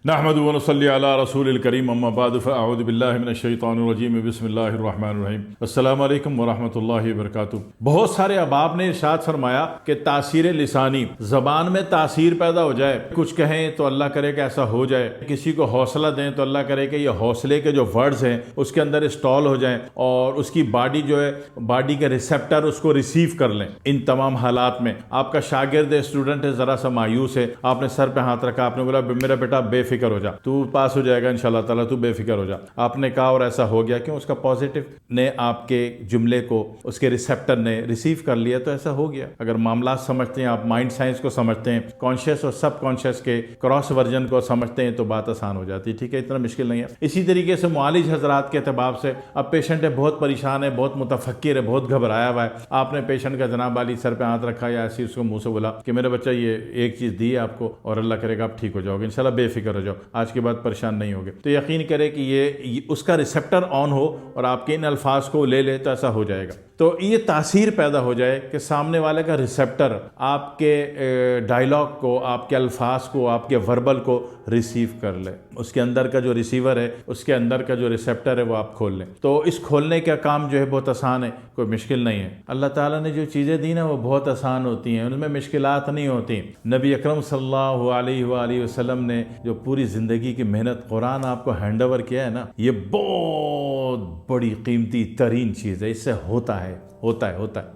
نحمد و نصلی علی رسول الکریم اما بعد فاعوذ باللہ من الشیطان الرجیم بسم اللہ الرحمن الرحیم السلام علیکم ورحمۃ اللہ وبرکاتہ۔ بہت سارے احباب نے ارشاد فرمایا کہ تاثیر لسانی، زبان میں تاثیر پیدا ہو جائے، کچھ کہیں تو اللہ کرے کہ ایسا ہو جائے، کسی کو حوصلہ دیں تو اللہ کرے کہ یہ حوصلے کے جو ورڈز ہیں اس کے اندر انسٹال ہو جائیں اور اس کی باڈی جو ہے، باڈی کے ریسیپٹر اس کو ریسیو کر لیں۔ ان تمام حالات میں آپ کا شاگرد اسٹوڈنٹ ہے، ذرا سا مایوس ہے، آپ نے سر پہ ہاتھ رکھا، آپ نے بولا میرا بیٹا بے فکر ہو جا، تو پاس ہو جائے گا انشاءاللہ تعالیٰ، تو بے فکر ہو جا۔ آپ نے کہا اور ایسا ہو گیا، کیوں؟ اس کا پازیٹیو نے آپ کے جملے کو اس کے ریسیپٹر نے ریسیو کر لیا تو ایسا ہو گیا۔ اگر معاملات سمجھتے ہیں، آپ مائنڈ سائنس کو سمجھتے ہیں، کانشیس اور سب کانشیس کے کراس ورژن کو سمجھتے ہیں تو بات آسان ہو جاتی ہے، ٹھیک ہے، اتنا مشکل نہیں ہے۔ اسی طریقے سے معالج حضرات کے اعتبار سے، اب پیشنٹ ہے، بہت پریشان ہے، بہت متفکر ہے، بہت گھبرایا ہوا ہے، آپ نے پیشنٹ کا جناب والی سر پہ ہاتھ رکھا یا ایسی اس کو منہ سے بولا کہ میرا بچہ یہ ایک چیز دی ہے آپ کو اور اللہ کرے گا آپ ٹھیک ہو جاؤ گے، انشاءاللہ بے فکر ہو جاؤ، آج کے بعد پریشان نہیں ہوگے، تو یقین کرے کہ یہ اس کا ریسیپٹر آن ہو اور آپ کے ان الفاظ کو لے لے تو ایسا ہو جائے گا۔ تو یہ تاثیر پیدا ہو جائے کہ سامنے والے کا ریسیپٹر آپ کے ڈائلاگ کو، آپ کے الفاظ کو، آپ کے وربل کو ریسیو کر لے، اس کے اندر کا جو ریسیور ہے، اس کے اندر کا جو ریسیپٹر ہے وہ آپ کھول لیں۔ تو اس کھولنے کا کام جو ہے بہت آسان ہے، کوئی مشکل نہیں ہے۔ اللہ تعالیٰ نے جو چیزیں دی نا وہ بہت آسان ہوتی ہیں، ان میں مشکلات نہیں ہوتی۔ نبی اکرم صلی اللہ علیہ وآلہ وسلم نے جو پوری زندگی کی محنت قرآن آپ کو ہینڈ اوور کیا ہے نا، یہ بہت بڑی قیمتی ترین چیز ہے، اس سے ہوتا ہے۔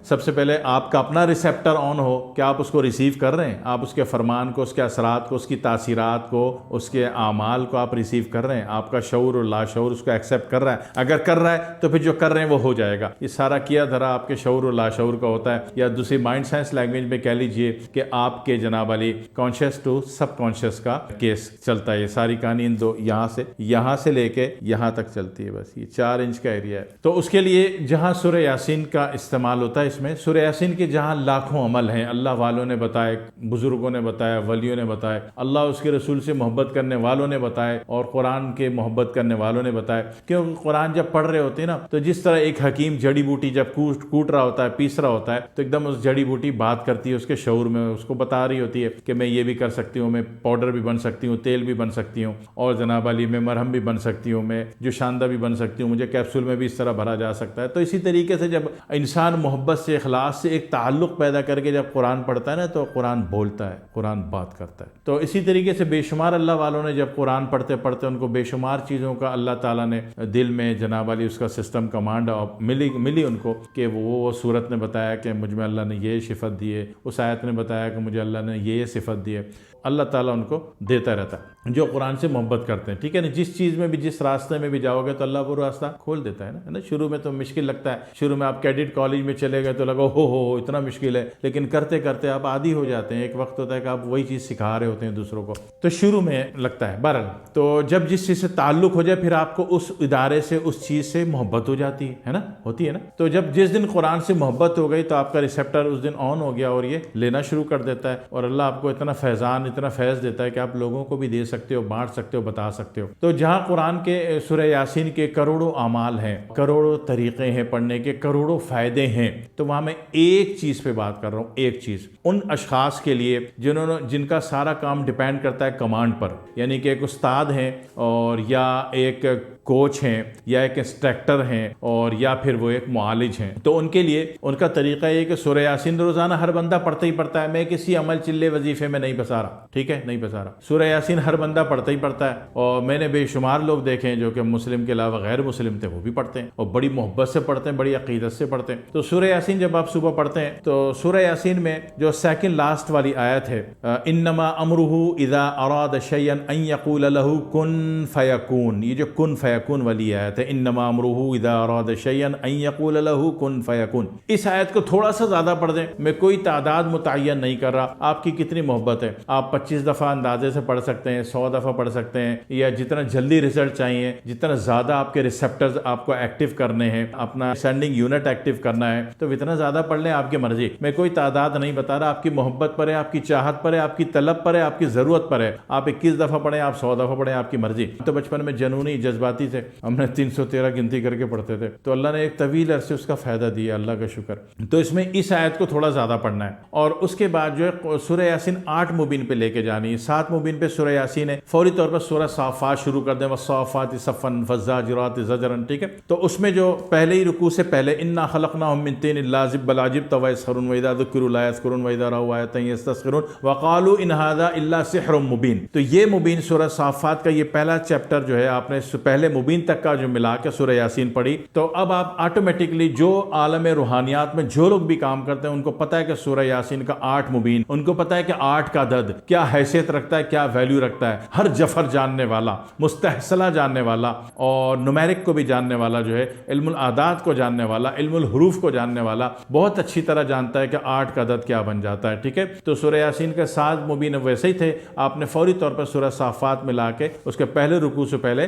سب سے پہلے آپ کا اپنا ریسیپٹر آن ہو کہ آپ اس کو ریسیو کر رہے ہیں، آپ اس کے فرمان کو، اس کے اثرات کو، اس کی تاثیرات کو، اس کے اعمال کو آپ ریسیو کر رہے ہیں، آپ کا شعور اور لاشعور اس کو ایکسیپٹ کر رہا ہے۔ اگر کر رہا ہے تو پھر جو کر رہے ہیں وہ ہو جائے گا۔ یہ سارا کیا دھرا آپ کے شعور اور لاشعور کا ہوتا ہے، یا دوسری مائنڈ سائنس لینگویج میں کہہ لیجئے کہ آپ کے جناب علی کانشیس ٹو سب کانشیس کا کیس چلتا ہے۔ یہ ساری کہانی ان دو یہاں سے لے کے یہاں تک چلتی ہے، بس یہ 4 انچ کا ایریا ہے۔ تو اس کے لیے جہاں سورہ یاسین کا استعمال ہوتا ہے، اس میں سورہ یاسین کے جہاں لاکھوں عمل ہیں، اللہ والوں نے بتائے، بزرگوں نے بتایا، ولیوں نے بتائے، اللہ اس کے رسول سے محبت کرنے والوں نے بتائے، اور قرآن کے محبت کرنے والوں نے بتائے۔ کیونکہ قرآن جب پڑھ رہے ہوتے ہیں نا، تو جس طرح ایک حکیم جڑی بوٹی جب کوٹ رہا ہوتا ہے، پیس رہا ہوتا ہے، تو ایک دم اس جڑی بوٹی بات کرتی ہے اس کے شعور میں، اس کو بتا رہی ہوتی ہے کہ میں یہ بھی کر سکتی ہوں، میں پاؤڈر بھی بن سکتی ہوں، تیل بھی بن سکتی ہوں، اور جناب علی میں مرہم بھی بن سکتی ہوں، میں جو شاندہ بھی بن سکتی ہوں، مجھے کیپسول میں بھی اس طرح بھرا جا سکتا ہے۔ تو اسی طریقے سے جب انسان محبت سے، اخلاص سے ایک تعلق پیدا کر کے جب قرآن پڑھتا ہے نا، تو قرآن بولتا ہے، قرآن بات کرتا ہے۔ تو اسی طریقے سے بے شمار اللہ والوں نے جب قرآن پڑھتے پڑھتے ان کو بے شمار چیزوں کا اللہ تعالیٰ نے دل میں جناب علی اس کا سسٹم کمانڈ ملی ان کو، کہ وہ صورت نے بتایا کہ مجھ میں اللہ نے یہ صفت دی ہے، اس آیت نے بتایا کہ مجھے اللہ نے یہ صفت دی ہے۔ اللہ تعالیٰ ان کو دیتا رہتا ہے جو قرآن سے محبت کرتے ہیں، ٹھیک ہے نا۔ جس چیز میں بھی، جس راستے میں بھی جاؤ گے تو اللہ وہ راستہ کھول دیتا ہے نا۔ شروع میں تو مشکل لگتا ہے، شروع میں آپ کیڈٹ کالج میں چلے گئے تو لگا ہو اتنا مشکل ہے، لیکن کرتے کرتے آپ عادی ہو جاتے ہیں۔ ایک وقت ہوتا ہے کہ آپ وہی چیز سکھا رہے ہوتے ہیں دوسروں کو، تو شروع میں لگتا ہے۔ بہرحال تو جب جس چیز سے تعلق ہو جائے، پھر آپ کو اس ادارے سے، اس چیز سے محبت ہو جاتی ہے نا، ہوتی ہے نا۔ تو جب جس دن قرآن سے محبت ہو گئی تو آپ کا ریسیپٹر اس دن آن ہو گیا اور یہ لینا شروع کر دیتا ہے، اور اللہ آپ کو اتنا فیضان، اتنا فیض دیتا ہے کہ آپ لوگوں کو بھی دے سکتے ہو، بانٹ سکتے ہو، بتا سکتے ہو۔ تو جہاں قرآن کے سورہ یاسین کے کروڑوں اعمال ہیں، کروڑوں طریقے ہیں پڑھنے کے، کروڑوں فائدے ہیں، تو وہاں میں ایک چیز پہ بات کر رہا ہوں، ایک چیز ان اشخاص کے لیے جن کا سارا کام ڈیپینڈ کرتا ہے کمانڈ پر، یعنی کہ ایک استاد ہیں، اور یا ایک کوچ ہیں، یا ایک انسٹرکٹر ہیں، اور یا پھر وہ ایک معالج ہیں۔ تو ان کے لیے ان کا طریقہ یہ کہ سورہ یاسین روزانہ ہر بندہ پڑھتا ہی پڑھتا ہے۔ میں کسی عمل چلے وظیفے میں نہیں بسا رہا، ٹھیک ہے، نہیں بسا رہا۔ سورہ یاسین ہر بندہ پڑھتا ہی پڑھتا ہے، اور میں نے بے شمار لوگ دیکھے ہیں جو کہ مسلم کے علاوہ غیر مسلم تھے، وہ بھی پڑھتے ہیں، اور بڑی محبت سے پڑھتے ہیں، بڑی عقیدت سے پڑھتے ہیں۔ تو سورہ یاسین جب آپ صبح پڑھتے ہیں تو سورہ یاسین میں جو سیکنڈ لاسٹ والی آیت ہے، انما امرہ اذا اراد شیئا ان یقول لہ کن فیکون، یہ جو کن فیکون والی آیت ہے، انما امرہ اذا اراد شیئا ان یقول لہ کن فیکون، اس آیت کو تھوڑا سا زیادہ پڑھ دیں۔ میں کوئی تعداد متعین نہیں کر رہا، آپ کی کتنی محبت ہے، آپ 25 دفعہ اندازے سے پڑھ سکتے ہیں، 100 دفعہ پڑھ سکتے ہیں، یا جتنا جلدی رزلٹ چاہیے، جتنا زیادہ آپ کے ریسیپٹرز آپ کو ایکٹیو کرنے ہیں، اپنا سینڈنگ یونٹ ایکٹیو کرنا ہے، تو اتنا زیادہ پڑھ لیں، آپ کی مرضی۔ میں کوئی تعداد نہیں بتا رہا، آپ کی محبت پر ہے، آپ کی چاہت پر ہے، آپ کی طلب پر ہے، آپ کی ضرورت پر ہے۔ آپ 21 دفعہ پڑھیں، آپ 100 دفعہ پڑھیں، آپ کی مرضی۔ تو بچپن میں جنونی جذباتی سے ہم نے 313 گنتی کر کے پڑھتے تھے، تو اللہ نے ایک طویل عرصے اس کا فائدہ دیا، اللہ کا شکر۔ تو اس میں اس آیت کو تھوڑا زیادہ پڑھنا ہے، اور اس کے بعد جو ہے سورہ یاسین 8 مبین پہ لے کے جانی ہے۔ 7 مبین پہ سورہ یاسین ہے، فوری طور پر سورہ صافات شروع کر دیں، والصافات صفا فالزاجرات زجرا، ٹھیک ہے؟ تو اس میں جو پہلے ہی رکوع سے پہلے انا خلقناہم من طین لازب بل عجبت ویسخرون واذا ذکروا لا یذکرون واذا رأوا آیۃ یستسخرون وقالوا ان ھذا الا سحر مبین۔ تو یہ مبین سورہ صافات کا یہ پہلا چیپٹر جو ہے آپ نے پہلے مبین تک کا جو ملا کے سورہ یاسین پڑھی، تو اب آپ آٹومیٹکلی جو عالم روحانیات میں جو لوگ بھی کام کرتے ہیں ان کو پتہ ہے کہ سورہ یاسین کا 8 مبین، ان کو پتہ ہے کہ 8 کا عدد کیا حیثیت رکھتا ہے، کیا ویلیو رکھتا ہے۔ ہر جفر جاننے والا، مستحصلہ جاننے والا اور نمیرک کو بھی جاننے والا جو ہے، علم الاعداد کو جاننے والا، علم الحروف کو جاننے والا بہت اچھی طرح جانتا ہے کہ 8 کا عدد کیا بن جاتا ہے، ٹھیک ہے؟ تو سورہ یاسین کے 7 مبین ویسے ہی تھے، آپ نے فوری طور پر سورہ صافات ملا کے اس کے پہلے رکوع سے پہلے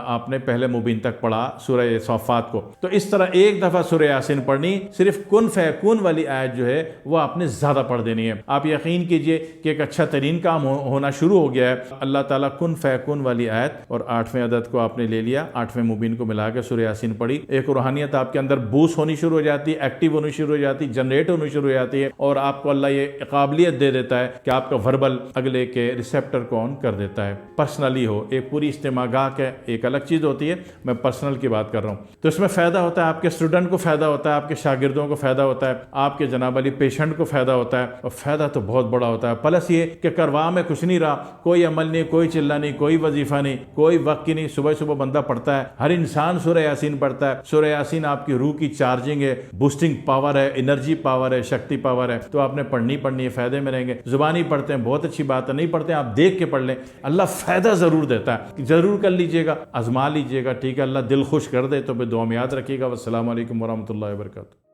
آپ نے پہلے مبین تک پڑھا سورہ صافات کو۔ تو اس طرح ایک دفعہ سورہ یاسین پڑھنی، صرف کن فیکون والی آیت جو ہے وہ آپ نے زیادہ پڑھ دینی ہے۔ آپ یقین کیجئے کہ ایک اچھا ترین کام ہونا شروع ہو گیا ہے۔ اللہ تعالیٰ کن فیکون والی آیت اور 8ویں عدد کو آپ نے لے لیا، 8ویں مبین کو ملا کے سورہ یاسین پڑھی، ایک روحانیت آپ کے اندر بوس ہونی شروع ہو جاتی ہے، ایکٹیو ہونی شروع ہو جاتی ہے، جنریٹ ہونی شروع ہو جاتی ہے، اور آپ کو اللہ یہ قابلیت دے دیتا ہے کہ آپ کا وربل اگلے کے ریسیپٹر کو آن کر دیتا ہے، پرسنلی ہو۔ ایک پوری اجتماع گاہ کے ایک الگ چیز ہوتی ہے، میں پرسنل کی بات کر رہا ہوں۔ تو اس میں فائدہ ہوتا ہے، آپ کے اسٹوڈنٹ کو فائدہ ہوتا ہے، آپ کے شاگردوں کو فائدہ ہوتا ہے، آپ کے جناب علی پیشنٹ کو فائدہ ہوتا ہے، اور فائدہ تو بہت بڑا ہوتا ہے۔ پلس یہ کہ کروا میں کچھ نہیں رہا، کوئی عمل نہیں، کوئی چلہ نہیں، کوئی وظیفہ نہیں، کوئی وقت کی نہیں، صبح صبح بندہ پڑھتا ہے، ہر انسان سورہ یاسین پڑھتا ہے۔ سورہ یاسین آپ کی روح کی چارجنگ ہے، بوسٹنگ پاور ہے، انرجی پاور ہے، شکتی پاور ہے، تو آپ نے پڑھنی ہے، فائدے میں رہیں گے۔ زبانی پڑھتے ہیں بہت اچھی بات ہے، نہیں پڑھتے ہیں آپ دیکھ کے پڑھ لیں، اللہ فائدہ ضرور دیتا ہے، ضرور کر لیجئے گا، آزما لیجئے گا، ٹھیک ہے؟ اللہ دل خوش کر دے تو پھر دعا میں یاد رکھیے گا۔ والسلام علیکم ورحمۃ اللہ وبرکاتہ۔